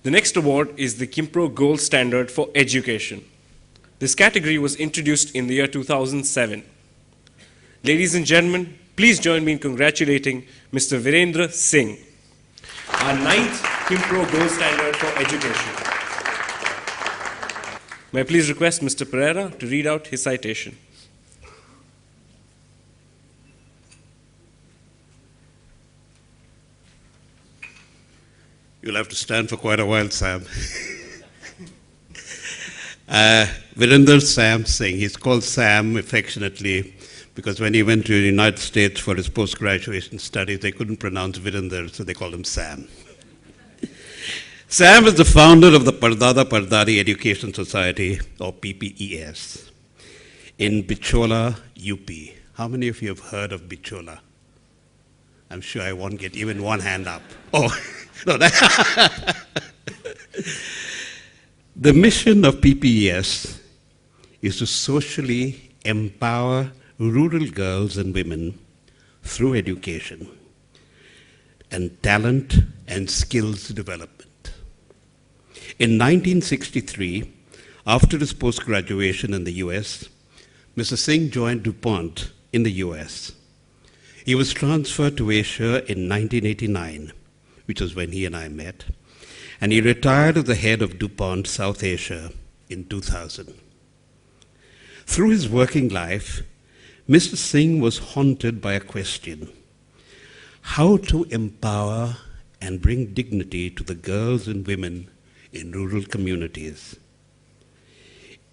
The next award is the Qimpro Gold Standard for Education. This category was introduced in the year 2007. Ladies and gentlemen, please join me in congratulating Mr. Virendra Singh, our 9th Qimpro Gold Standard for Education. May I please request Mr. Pereira to read out his citation. You'll have to stand for quite a while, Sam. Virendra Sam Singh. He's called Sam affectionately because when he went to the United States for his post-graduation studies, they couldn't pronounce Virendra, so they called him Sam. Sam is the founder of the Pardada Pardari Education Society, or PPES, in Bichola, UP. How many of you have heard of Bichola? I'm sure I won't get even one hand up. Oh, no. The mission of PPES is to socially empower rural girls and women through education and talent and skills development. In 1963, after his post-graduation in the US, Mr. Singh joined DuPont in the US. He was transferred to Asia in 1989, which was when he and I met, and he retired as the head of DuPont South Asia in 2000. Through his working life, Mr. Singh was haunted by a question: how to empower and bring dignity to the girls and women in rural communities.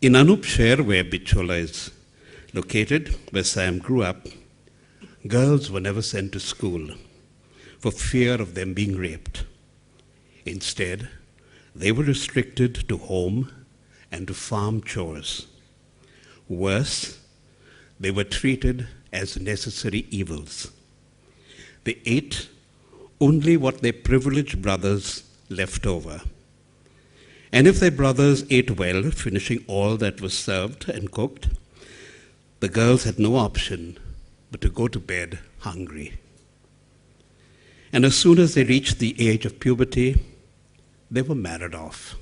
In Anupshare, where Bichola is located, where Sam grew up, girls were never sent to school for fear of them being raped. Instead, they were restricted to home and to farm chores. Worse, they were treated as necessary evils. They ate only what their privileged brothers left over. And if their brothers ate well, finishing all that was served and cooked, the girls had no option but to go to bed hungry. And as soon as they reached the age of puberty, they were married off.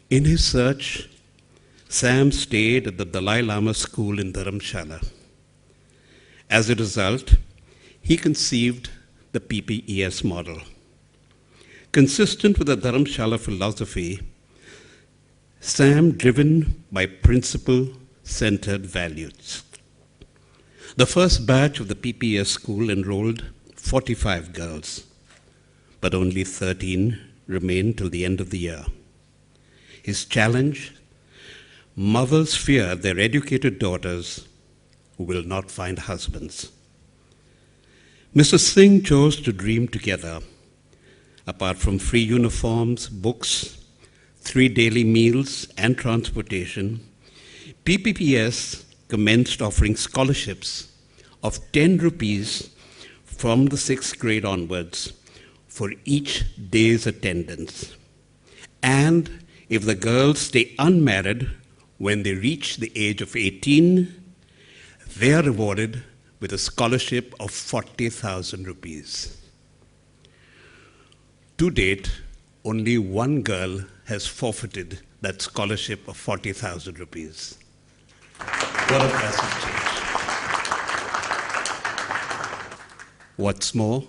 In his search, Sam stayed at the Dalai Lama school in Dharamshala. As a result, he conceived the PPES model. Consistent with the Dharamshala philosophy, Sam driven by principle-centered values. The first batch of the PPES school enrolled 45 girls, but only 13 remained till the end of the year. His challenge: mothers fear their educated daughters who will not find husbands. Mr. Singh chose to dream together. Apart from free uniforms, books, 3 daily meals, and transportation, PPPS commenced offering scholarships of 10 rupees from the 6th grade onwards for each day's attendance. And if the girls stay unmarried when they reach the age of 18, they are rewarded with a scholarship of 40,000 rupees. To date, only one girl has forfeited that scholarship of 40,000 rupees. What a massive change. What's more,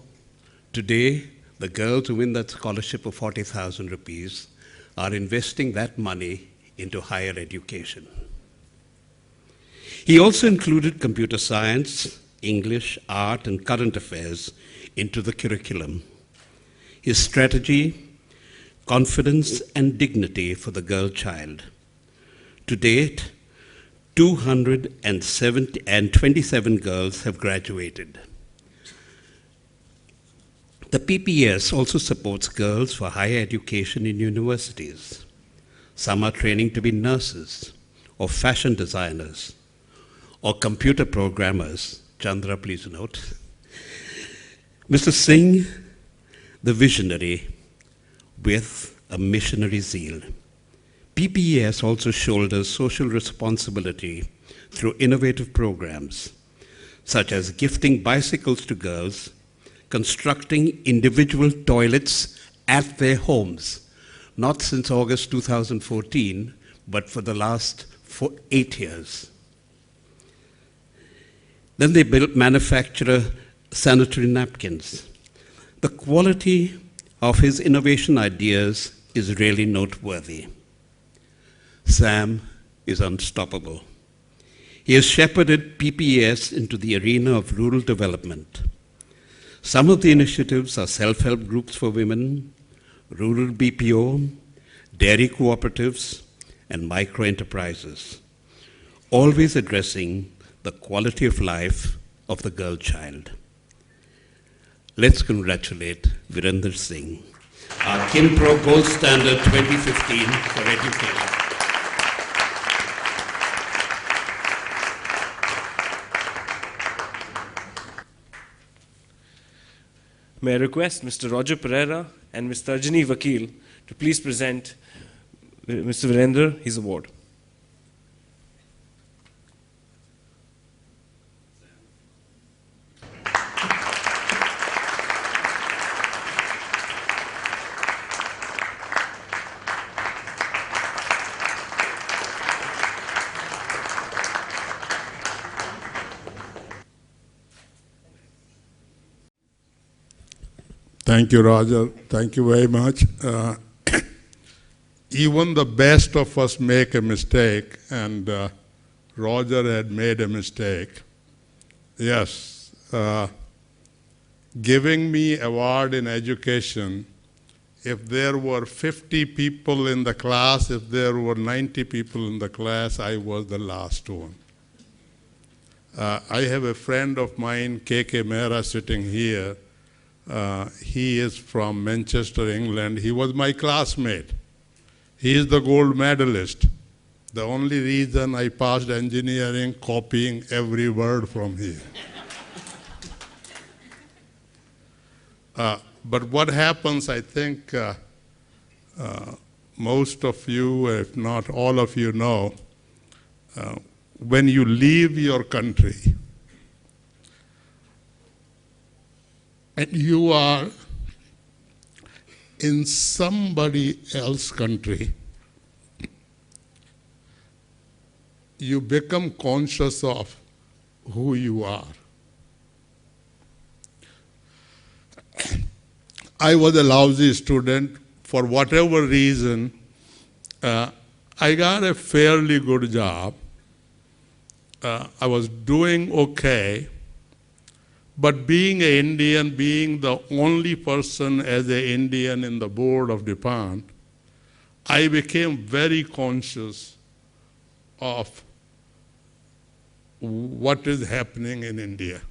today, the girls who win that scholarship of 40,000 rupees are investing that money into higher education. He also included computer science, English, art, and current affairs into the curriculum. His strategy: confidence and dignity for the girl child. To date, 227 girls have graduated. The PPS also supports girls for higher education in universities. Some are training to be nurses, or fashion designers, or computer programmers. Chandra, please note. Mr. Singh, the visionary, with a missionary zeal. PPES also shoulders social responsibility through innovative programs, such as gifting bicycles to girls, constructing individual toilets at their homes, not since August 2014, but for the last 8 years. Then they manufacture sanitary napkins. The quality of his innovation ideas is really noteworthy. Sam is unstoppable. He has shepherded PPES into the arena of rural development. Some of the initiatives are self-help groups for women, rural BPO, dairy cooperatives, and micro-enterprises, always addressing the quality of life of the girl child. Let's congratulate Virendra Singh, our Qimpro Gold Standard 2015 for education. May I request Mr. Roger Pereira and Ms. Tarjini Vakil to please present Mr. Virendra his award. Thank you, Roger. Thank you very much. Even the best of us make a mistake, and Roger had made a mistake. Yes, giving me award in education, if there were 50 people in the class, if there were 90 people in the class, I was the last one. I have a friend of mine, K.K. Mehra, sitting here. He is from Manchester, England. He was my classmate. He is the gold medalist. The only reason I passed engineering, copying every word from here. But what happens, I think most of you, if not all of you know, when you leave your country, and you are in somebody else's country, you become conscious of who you are. I was a lousy student. For whatever reason, I got a fairly good job. I was doing okay. But being an Indian, being the only person as an Indian in the board of DuPont, I became very conscious of what is happening in India.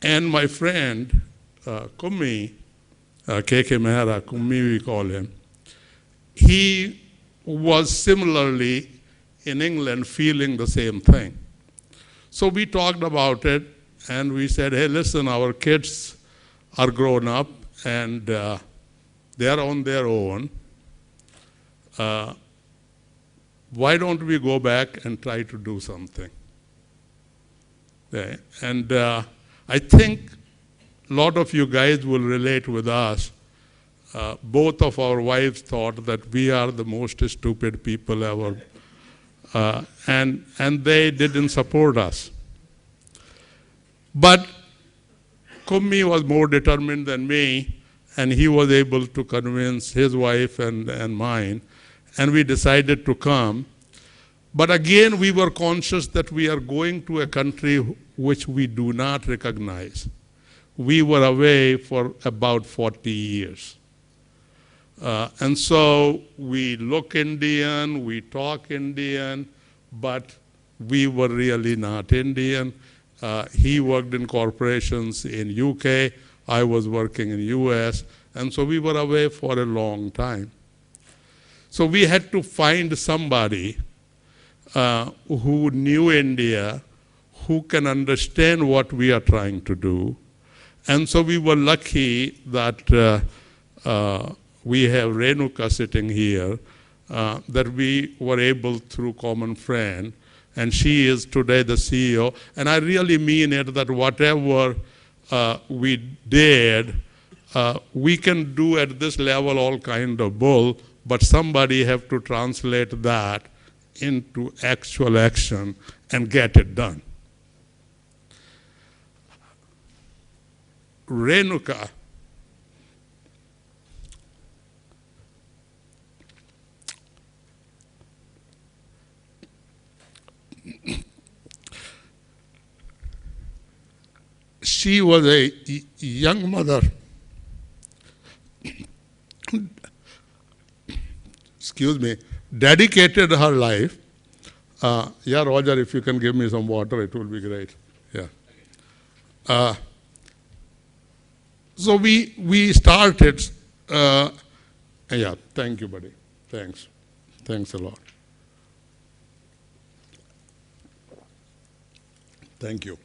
And my friend, Kummi, K.K. Mehra, Kummi we call him, he was similarly in England feeling the same thing. So we talked about it, and we said, hey, listen, our kids are grown up, and they are on their own. Why don't we go back and try to do something? Okay. And I think a lot of you guys will relate with us. Both of our wives thought that we are the most stupid people ever. And they didn't support us. But Kummi was more determined than me, and he was able to convince his wife and mine, and we decided to come. But again, we were conscious that we are going to a country which we do not recognize. We were away for about 40 years. And so we look Indian, we talk Indian, but we were really not Indian. He worked in corporations in UK, I was working in US, and so we were away for a long time. So we had to find somebody who knew India, who can understand what we are trying to do. And so we were lucky that we have Renuka sitting here, that we were able through common friend, and she is today the CEO. And I really mean it, that whatever we did, We can do at this level all kind of bull, but somebody have to translate that into actual action and get it done. Renuka, she was a young mother, excuse me, dedicated her life. Yeah, Roger, if you can give me some water, it will be great. Yeah. So we started, yeah, thank you, buddy. Thanks. Thanks a lot. Thank you.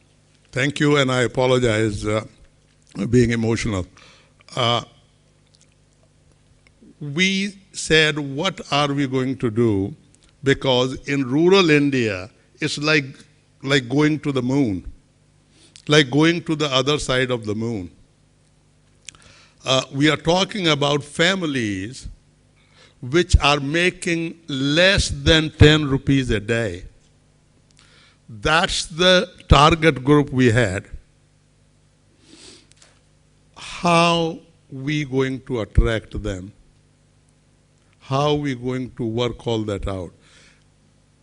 Thank you, and I apologize being emotional. We said, what are we going to do? Because in rural India, it's like going to the moon, like going to the other side of the moon. We are talking about families which are making less than 10 rupees a day. That's the target group we had. How we going to attract them? How we going to work all that out?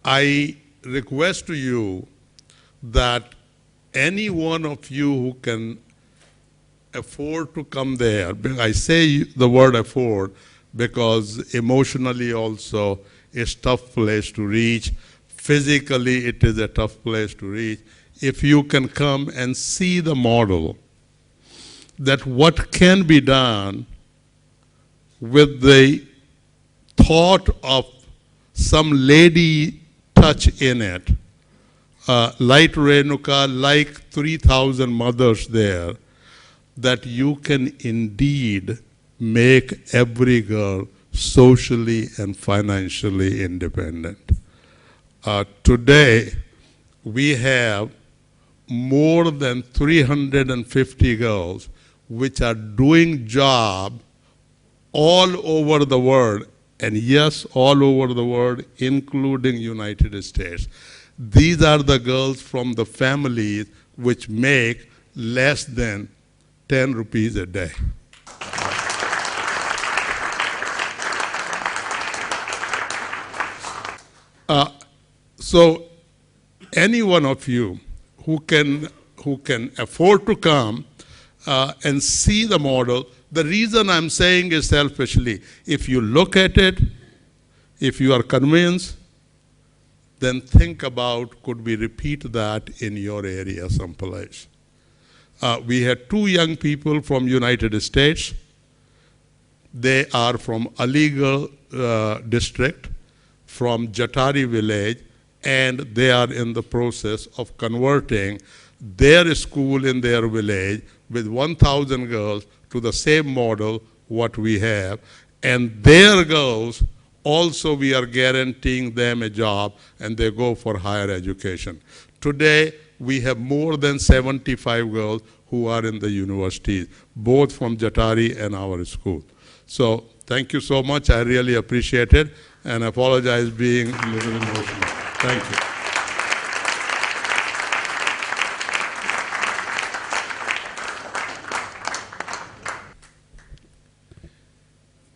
I request to you that any one of you who can afford to come there, I say the word afford because emotionally also it's a tough place to reach. Physically it is a tough place to reach. If you can come and see the model, that what can be done with the thought of some lady touch in it, like Renuka, like 3,000 mothers there, that you can indeed make every girl socially and financially independent. Today, we have more than 350 girls which are doing job all over the world, and yes, all over the world, including United States. These are the girls from the families which make less than 10 rupees a day. So any one of you who can afford to come and see the model, the reason I'm saying is selfishly, if you look at it, if you are convinced, then think about, could we repeat that in your area someplace? We had 2 young people from United States. They are from Aligarh district, from Jatari village, and they are in the process of converting their school in their village with 1,000 girls to the same model what we have. And their girls, also we are guaranteeing them a job and they go for higher education. Today, we have more than 75 girls who are in the universities, both from Jatari and our school. So thank you so much. I really appreciate it, and I apologize being a little emotional. Thank you.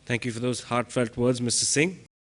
Thank you for those heartfelt words, Mr. Singh.